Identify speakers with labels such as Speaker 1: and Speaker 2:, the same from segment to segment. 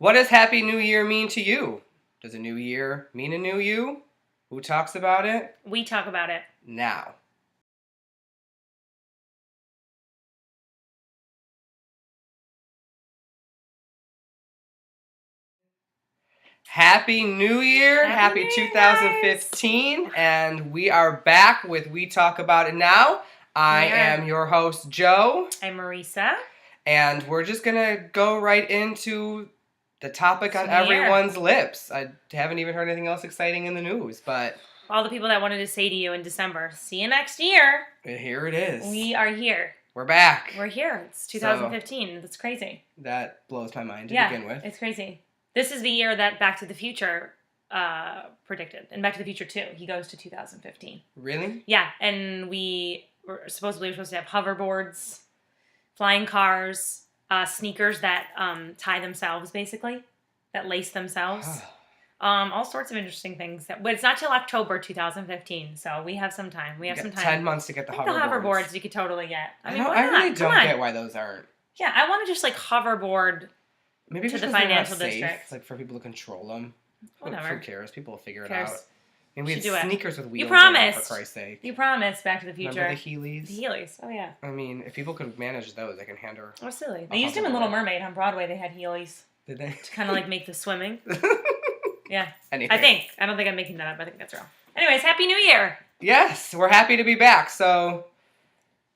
Speaker 1: What does Happy New Year mean to you? Does a new year mean a new you? Who talks about it?
Speaker 2: We talk about it.
Speaker 1: Now. Happy New Year. Happy 2015. And we are back with We Talk About It Now. I am your host, Joe.
Speaker 2: I'm Marisa.
Speaker 1: And we're just going to go right into the topic on everyone's lips. I haven't even heard anything else exciting in the news, but...
Speaker 2: all the people that wanted to say to you in December, see you next year.
Speaker 1: Here it is.
Speaker 2: We are here.
Speaker 1: We're back.
Speaker 2: We're here. It's 2015. That's crazy.
Speaker 1: That blows my mind to begin with.
Speaker 2: It's crazy. This is the year that Back to the Future predicted. And Back to the Future 2, he goes to 2015.
Speaker 1: Really?
Speaker 2: Yeah, and we were supposed to have hoverboards, flying cars, sneakers that tie themselves, basically, that lace themselves. All sorts of interesting things. But it's not till October 2015, so we have some time. We have some time.
Speaker 1: 10 months to get the hoverboards.
Speaker 2: The hoverboards you could totally get.
Speaker 1: I really don't get why those aren't.
Speaker 2: Yeah, I want to just hoverboard
Speaker 1: maybe
Speaker 2: to the financial district.
Speaker 1: Like for people to control them.
Speaker 2: Whatever.
Speaker 1: Who cares? People will figure it out. I mean, we had sneakers with wheels.
Speaker 2: You promised.
Speaker 1: For Christ's sake.
Speaker 2: You promised Back to the Future.
Speaker 1: Remember the Heelys?
Speaker 2: The Heelys. Oh, yeah.
Speaker 1: I mean, if people could manage those, they can handle.
Speaker 2: Oh, silly. They used them in Little Mermaid on Broadway. They had Heelys.
Speaker 1: Did they?
Speaker 2: To kind of like make the swimming. Yeah.
Speaker 1: Anything.
Speaker 2: I don't think I'm making that up. I think that's wrong. Anyways, Happy New Year.
Speaker 1: Yes, we're happy to be back. So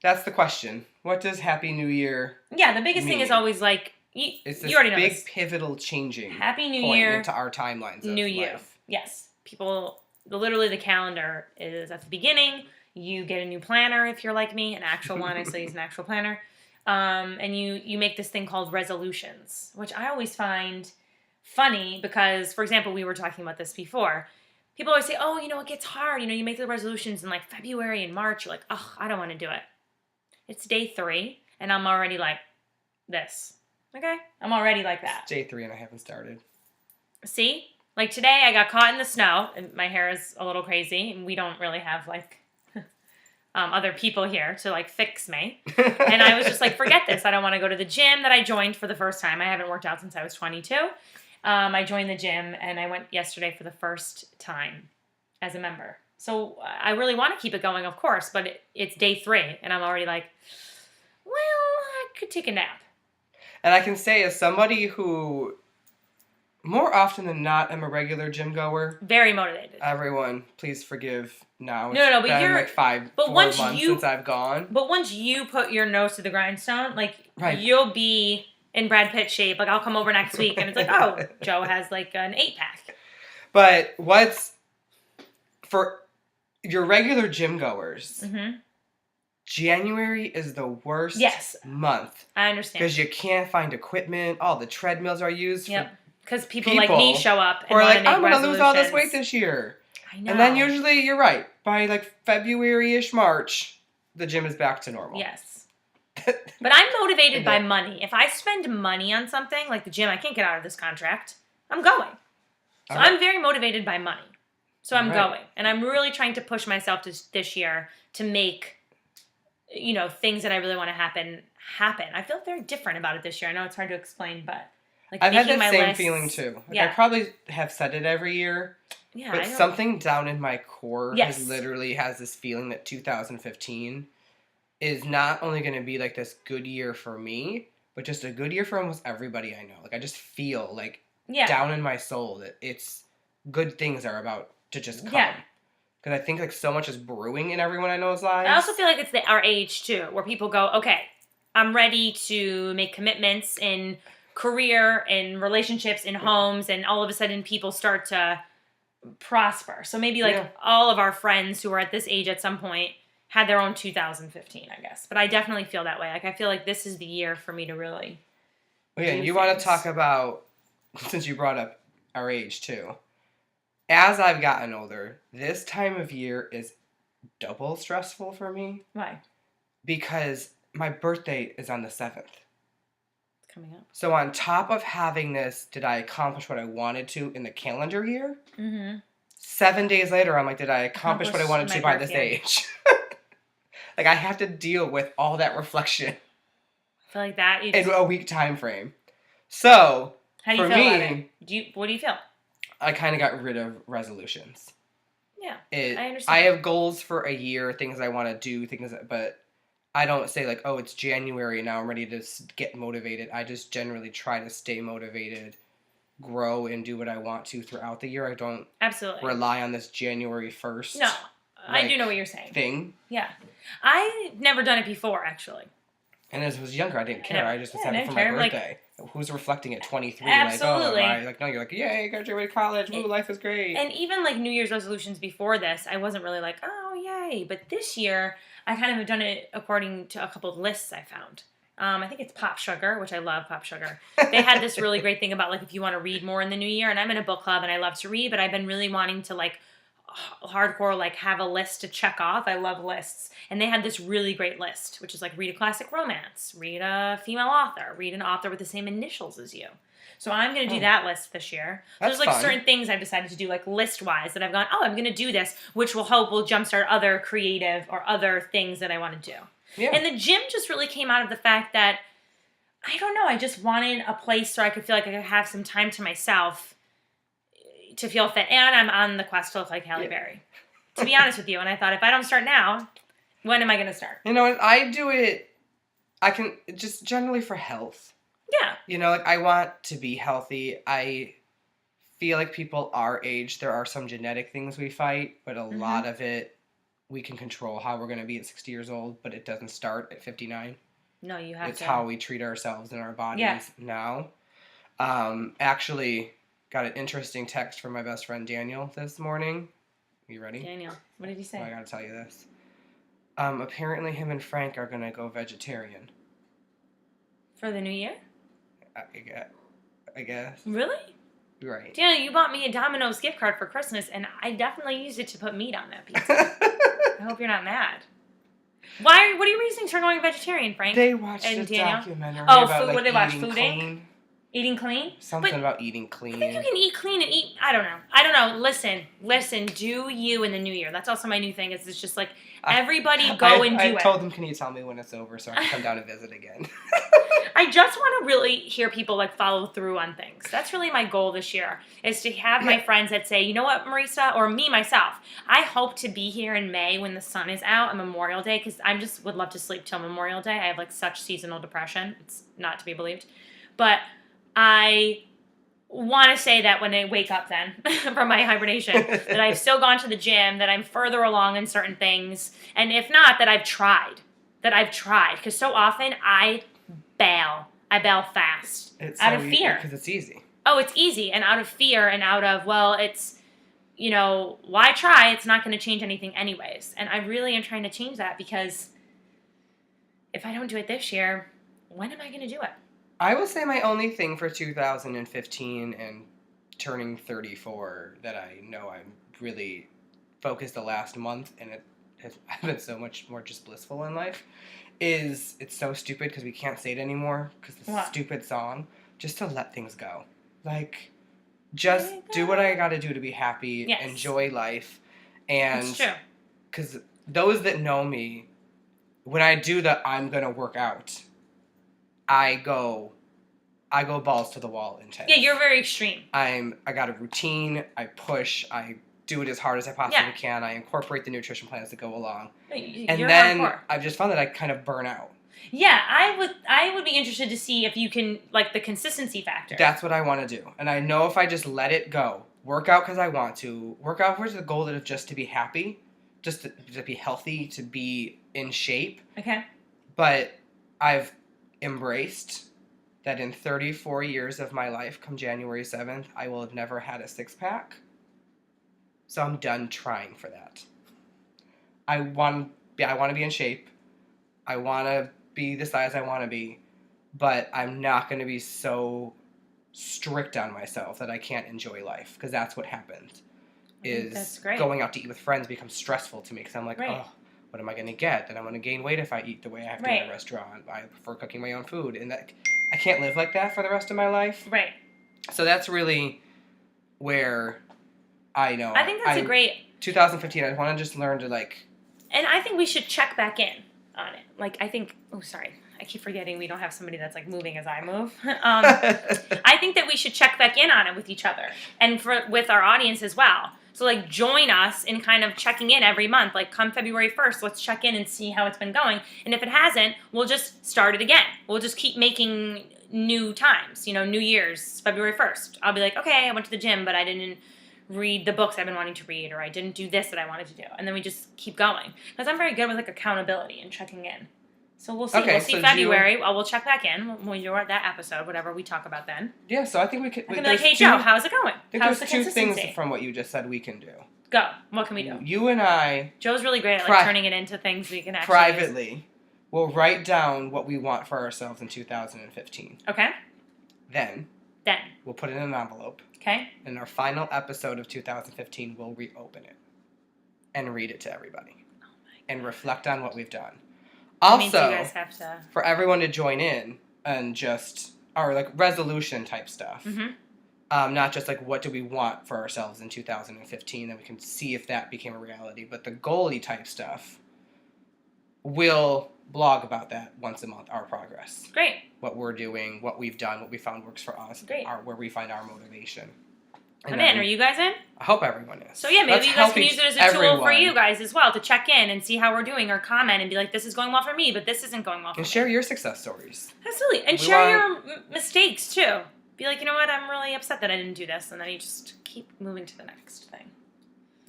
Speaker 1: that's the question. What does Happy New Year
Speaker 2: the biggest thing is always like,
Speaker 1: it's this
Speaker 2: you already know
Speaker 1: big
Speaker 2: this.
Speaker 1: Pivotal changing
Speaker 2: Happy New
Speaker 1: point
Speaker 2: Year
Speaker 1: into our timelines of
Speaker 2: New Year.
Speaker 1: life.
Speaker 2: Yes. People, literally the calendar is at the beginning. You get a new planner if you're like me, an actual one. I still use an actual planner. And you make this thing called resolutions, which I always find funny because, for example, we were talking about this before. People always say, oh, it gets hard. You make the resolutions in like February and March. You're like, oh, I don't want to do it. It's day 3 and I'm already like this. Okay? I'm already like that.
Speaker 1: It's day 3 and I haven't started.
Speaker 2: See? Like today I got caught in the snow and my hair is a little crazy and we don't really have like other people here to like fix me. And I was just like, forget this. I don't want to go to the gym that I joined for the first time. I haven't worked out since I was 22. I joined the gym and I went yesterday for the first time as a member. So I really want to keep it going, of course, but it's day 3 and I'm already like, well, I could take a nap.
Speaker 1: And I can say as somebody who more often than not am a regular gym goer.
Speaker 2: Very motivated.
Speaker 1: Everyone, please forgive now.
Speaker 2: No, but you're
Speaker 1: like 4 months since I've gone.
Speaker 2: But once you put your nose to the grindstone, like you'll be in Brad Pitt shape. Like I'll come over next week and it's like, oh, Joe has like an 8-pack.
Speaker 1: But for your regular gym goers, January is the worst month.
Speaker 2: I understand.
Speaker 1: Because you can't find equipment. All the treadmills are used.
Speaker 2: Yep. Because people like me show up and
Speaker 1: want to make
Speaker 2: I'm
Speaker 1: going to lose all this weight this year.
Speaker 2: I know.
Speaker 1: And then usually, you're right, by like February-ish, March, the gym is back to normal.
Speaker 2: Yes. But I'm motivated by money. If I spend money on something, like the gym, I can't get out of this contract, I'm going. So I'm very motivated by money. So I'm going. And I'm really trying to push myself this year to make, things that I really want to happen. I feel very different about it this year. I know it's hard to explain, but... like
Speaker 1: I've had that same feeling too. Like I probably have said it every year.
Speaker 2: Yeah,
Speaker 1: but something down in my core has this feeling that 2015 is not only going to be like this good year for me, but just a good year for almost everybody I know. Like I just feel like down in my soul that it's good things are about to just come. Yeah. Because I think like so much is brewing in everyone I know's lives.
Speaker 2: I also feel like it's our age too, where people go, okay, I'm ready to make commitments in career, in relationships, in homes, and all of a sudden people start to prosper. So maybe like all of our friends who are at this age at some point had their own 2015, I guess. But I definitely feel that way. Like I feel like this is the year for me to really
Speaker 1: and you want to talk about, since you brought up our age too, as I've gotten older, this time of year is double stressful for me.
Speaker 2: Why?
Speaker 1: Because my birthday is on the 7th.
Speaker 2: Coming up.
Speaker 1: So on top of having this, did I accomplish what I wanted to in the calendar year? 7 days later, I'm like, did I accomplish what I wanted to by this age? Like, I have to deal with all that reflection.
Speaker 2: I feel like that.
Speaker 1: In a week time frame. So,
Speaker 2: How do you feel about it? What do you feel?
Speaker 1: I kind of got rid of resolutions.
Speaker 2: Yeah, I understand.
Speaker 1: I have goals for a year, things I want to do, but I don't say like, oh, it's January now, I'm ready to get motivated. I just generally try to stay motivated, grow, and do what I want to throughout the year. I don't rely on this January 1st.
Speaker 2: No, I do know what you're saying.
Speaker 1: Thing.
Speaker 2: Yeah. I've never done it before, actually.
Speaker 1: And as I was younger, I didn't care. I just was happy for my birthday. Who's reflecting at 23?
Speaker 2: Absolutely.
Speaker 1: Like, no, you're like, yay, graduated college. Woo, life is great.
Speaker 2: And even like New Year's resolutions before this, I wasn't really like, oh, yay. But this year, I kind of have done it according to a couple of lists I found. I think it's Pop Sugar, which I love Pop Sugar. They had this really great thing about like if you want to read more in the new year. And I'm in a book club and I love to read, but I've been really wanting to like hardcore like have a list to check off. I love lists. And they had this really great list, which is like read a classic romance, read a female author, read an author with the same initials as you. So I'm going to do that list this year. So there's like certain things I've decided to do like list-wise that I've gone, oh, I'm going to do this, which will jumpstart other creative or other things that I want to do. Yeah. And the gym just really came out of the fact that, I don't know, I just wanted a place where I could feel like I could have some time to myself to feel fit. And I'm on the quest to look like Halle Berry, to be honest with you. And I thought, if I don't start now, when am I going to start?
Speaker 1: You know, I do it, I can, just generally for health.
Speaker 2: Yeah.
Speaker 1: You know, like, I want to be healthy. I feel like people our age, there are some genetic things we fight, but a lot of it, we can control how we're going to be at 60 years old, but it doesn't start at 59.
Speaker 2: No, you have
Speaker 1: to. It's how we treat ourselves and our bodies now. Actually, got an interesting text from my best friend Daniel this morning. You ready?
Speaker 2: Daniel, what did he say?
Speaker 1: Oh, I got to tell you this. Apparently him and Frank are going to go vegetarian.
Speaker 2: For the new year?
Speaker 1: I guess.
Speaker 2: Really?
Speaker 1: Right.
Speaker 2: Daniel, you bought me a Domino's gift card for Christmas, and I definitely used it to put meat on that pizza. I hope you're not mad. What are your reasons for going vegetarian, Frank?
Speaker 1: They watched this documentary
Speaker 2: about
Speaker 1: food.
Speaker 2: Like, what did they watch? Food
Speaker 1: clean.
Speaker 2: Eating clean?
Speaker 1: Something about eating clean.
Speaker 2: I think you can eat clean and eat... I don't know. Listen. Do you in the new year. That's also my new thing. It's just like, everybody go and do it.
Speaker 1: I told them, can you tell me when it's over so I can come down and visit again?
Speaker 2: I just want to really hear people like follow through on things. That's really my goal this year, is to have my friends that say, you know what, Marisa, or me, myself, I hope to be here in May when the sun is out on Memorial Day, because I just would love to sleep till Memorial Day. I have like such seasonal depression. It's not to be believed. But I want to say that when I wake up then from my hibernation, that I've still gone to the gym, that I'm further along in certain things, and if not, that I've tried. Because so often I bail fast out of fear.
Speaker 1: Because it's easy.
Speaker 2: Oh, it's easy, and out of fear, and out of, well, it's, you know, why try? It's not going to change anything anyways. And I really am trying to change that, because if I don't do it this year, when am I going to do it?
Speaker 1: I will say my only thing for 2015 and turning 34 that I know I'm really focused the last month, and it has been so much more just blissful in life, is, it's so stupid because we can't say it anymore because the stupid song, just to let things go. Like, just do what I got to do to be happy, enjoy life. And
Speaker 2: that's true.
Speaker 1: Because those that know me, when I do I'm going to work out, I go balls to the wall intense.
Speaker 2: Yeah, you're very extreme.
Speaker 1: I got a routine, I push, I do it as hard as I possibly can. I incorporate the nutrition plans that go along. And then hardcore. I've just found that I kind of burn out.
Speaker 2: Yeah, I would be interested to see if you can, like, the consistency factor.
Speaker 1: That's what I want to do. And I know if I just let it go, work out because I want to, work out for the goal of just to be happy, just to be healthy, to be in shape.
Speaker 2: Okay.
Speaker 1: But I've embraced that in 34 years of my life, come January 7th, I will have never had a six-pack. So I'm done trying for that. I want to be in shape. I want to be the size I want to be. But I'm not going to be so strict on myself that I can't enjoy life. Because that's what happens. Is going out to eat with friends becomes stressful to me. Because I'm like, oh, what am I going to get? Then I'm going to gain weight if I eat the way I have to in a restaurant. I prefer cooking my own food. And that I can't live like that for the rest of my life.
Speaker 2: Right.
Speaker 1: So that's really where... I know.
Speaker 2: I think that's a great...
Speaker 1: 2015, I want to just learn to, like...
Speaker 2: And I think we should check back in on it. Like, I think... Oh, sorry. I keep forgetting we don't have somebody that's like moving as I move. I think that we should check back in on it with each other and with our audience as well. So like join us in kind of checking in every month. Like come February 1st, let's check in and see how it's been going. And if it hasn't, we'll just start it again. We'll just keep making new times, New Year's, February 1st. I'll be like, okay, I went to the gym, but I didn't read the books I've been wanting to read, or I didn't do this that I wanted to do. And then we just keep going. Because I'm very good with like accountability and checking in. So we'll see.
Speaker 1: Okay,
Speaker 2: we'll see February. We'll check back in when you're at that episode, whatever we talk about then.
Speaker 1: Yeah, so I think we could...
Speaker 2: I can be like, hey, Joe, how's it going?
Speaker 1: How's the consistency? There's 2 things from what you just said we can do.
Speaker 2: Go. What can we do?
Speaker 1: You and I...
Speaker 2: Joe's really great at like turning it into things we can actually
Speaker 1: privately,
Speaker 2: use.
Speaker 1: We'll write down what we want for ourselves in 2015.
Speaker 2: Okay.
Speaker 1: Then we'll put it in an envelope.
Speaker 2: Okay.
Speaker 1: In our final episode of 2015, we'll reopen it and read it to everybody.
Speaker 2: Oh my God.
Speaker 1: And reflect on what we've done.
Speaker 2: That means
Speaker 1: Also,
Speaker 2: you guys have to...
Speaker 1: for everyone to join in and just our like resolution type stuff.
Speaker 2: Mm-hmm.
Speaker 1: Not just like what do we want for ourselves in 2015, and we can see if that became a reality. But the goalie type stuff, we'll blog about that once a month, our progress.
Speaker 2: Great.
Speaker 1: What we're doing, what we've done, what we found works for us.
Speaker 2: Great.
Speaker 1: Where we find our motivation.
Speaker 2: I'm in. Are you guys in?
Speaker 1: I hope everyone is.
Speaker 2: So yeah, maybe you guys can use it as a tool for you guys as well to check in and see how we're doing or comment and be like, this is going well for me, but this isn't going well for me.
Speaker 1: And share your success stories.
Speaker 2: Absolutely. And share your mistakes too. Be like, you know what, I'm really upset that I didn't do this. And then you just keep moving to the next thing.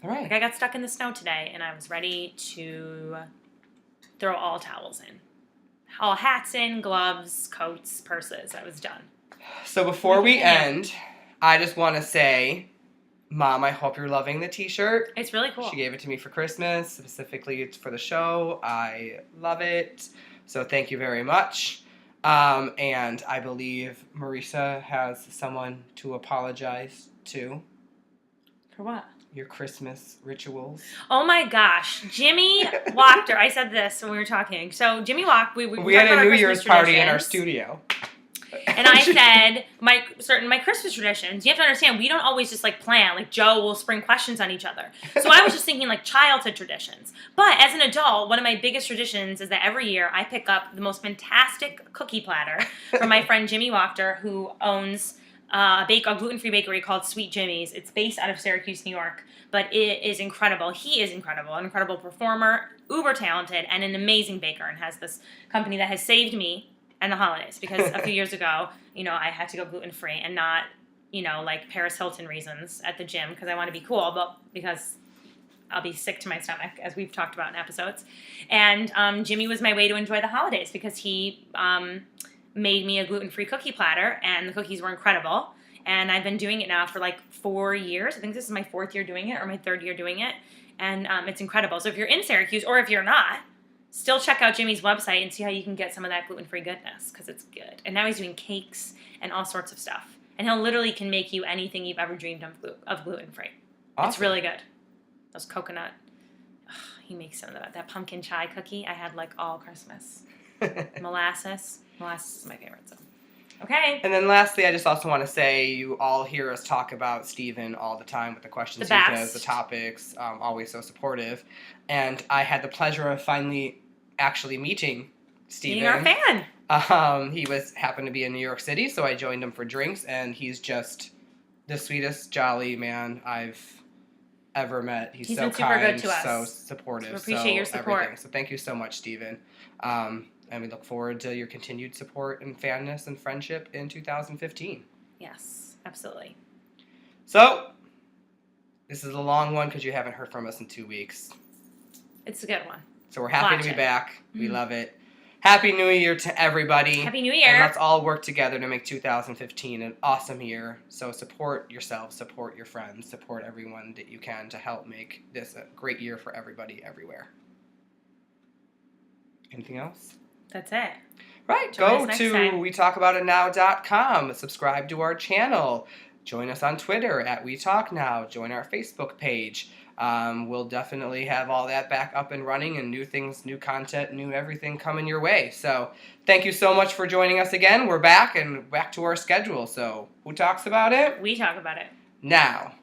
Speaker 1: All right.
Speaker 2: Like I got stuck in the snow today and I was ready to throw all towels in. All hats in, gloves, coats, purses. I was done.
Speaker 1: So before we end, I just want to say, Mom, I hope you're loving the t-shirt.
Speaker 2: It's really cool.
Speaker 1: She gave it to me for Christmas. Specifically, it's for the show. I love it. So thank you very much. And I believe Marisa has someone to apologize to.
Speaker 2: For what?
Speaker 1: Your Christmas rituals.
Speaker 2: Oh my gosh. Jimmy Wachter. I said this when we were talking. So Jimmy Wachter, we
Speaker 1: had a New Year's party in our studio.
Speaker 2: And I said, my Christmas traditions, you have to understand, we don't always just like plan. Like Joe will spring questions on each other. So I was just thinking like childhood traditions. But as an adult, one of my biggest traditions is that every year I pick up the most fantastic cookie platter from my friend Jimmy Wachter, who owns a gluten-free bakery called Sweet Jimmy's. It's based out of Syracuse, New York. But it is incredible. He is incredible, an incredible performer, uber talented, and an amazing baker, and has this company that has saved me and the holidays, because a few years ago, I had to go gluten-free and not, like Paris Hilton reasons at the gym because I want to be cool, but because I'll be sick to my stomach, as we've talked about in episodes. And Jimmy was my way to enjoy the holidays because he made me a gluten-free cookie platter, and the cookies were incredible. And I've been doing it now for like 4 years. I think this is my 4th year doing it, or my 3rd year doing it. And it's incredible. So if you're in Syracuse, or if you're not, still check out Jimmy's website and see how you can get some of that gluten-free goodness, because it's good. And now he's doing cakes and all sorts of stuff. And he'll literally can make you anything you've ever dreamed of gluten-free. Awesome. It's really good. Those coconut. He makes some of that pumpkin chai cookie I had like all Christmas. Molasses. Molasses is my favorite. So. Okay.
Speaker 1: And then lastly, I just also want to say you all hear us talk about Steven all the time with the questions he does, the topics, always so supportive. And I had the pleasure of finally actually meeting Steven.
Speaker 2: Being our fan.
Speaker 1: He happened to be in New York City, so I joined him for drinks, and he's just the sweetest, jolly man I've ever met. He's so
Speaker 2: been super
Speaker 1: kind,
Speaker 2: good to us.
Speaker 1: So supportive.
Speaker 2: So appreciate your support.
Speaker 1: Everything. So thank you so much, Steven. And we look forward to your continued support and fanness and friendship in 2015.
Speaker 2: Yes, absolutely.
Speaker 1: So, this is a long one because you haven't heard from us in 2 weeks.
Speaker 2: It's a good one.
Speaker 1: So we're happy to be back. Mm-hmm. We love it. Happy New Year to everybody.
Speaker 2: Happy New Year.
Speaker 1: And let's all work together to make 2015 an awesome year. So support yourself, support your friends, support everyone that you can to help make this a great year for everybody everywhere. Anything else?
Speaker 2: That's it.
Speaker 1: Right. Go to WeTalkAboutItNow.com. Subscribe to our channel. Join us on Twitter at WeTalkNow. Join our Facebook page. We'll definitely have all that back up and running, and new things, new content, new everything coming your way. So thank you so much for joining us again. We're back and back to our schedule. So who talks about it?
Speaker 2: We talk about it.
Speaker 1: Now.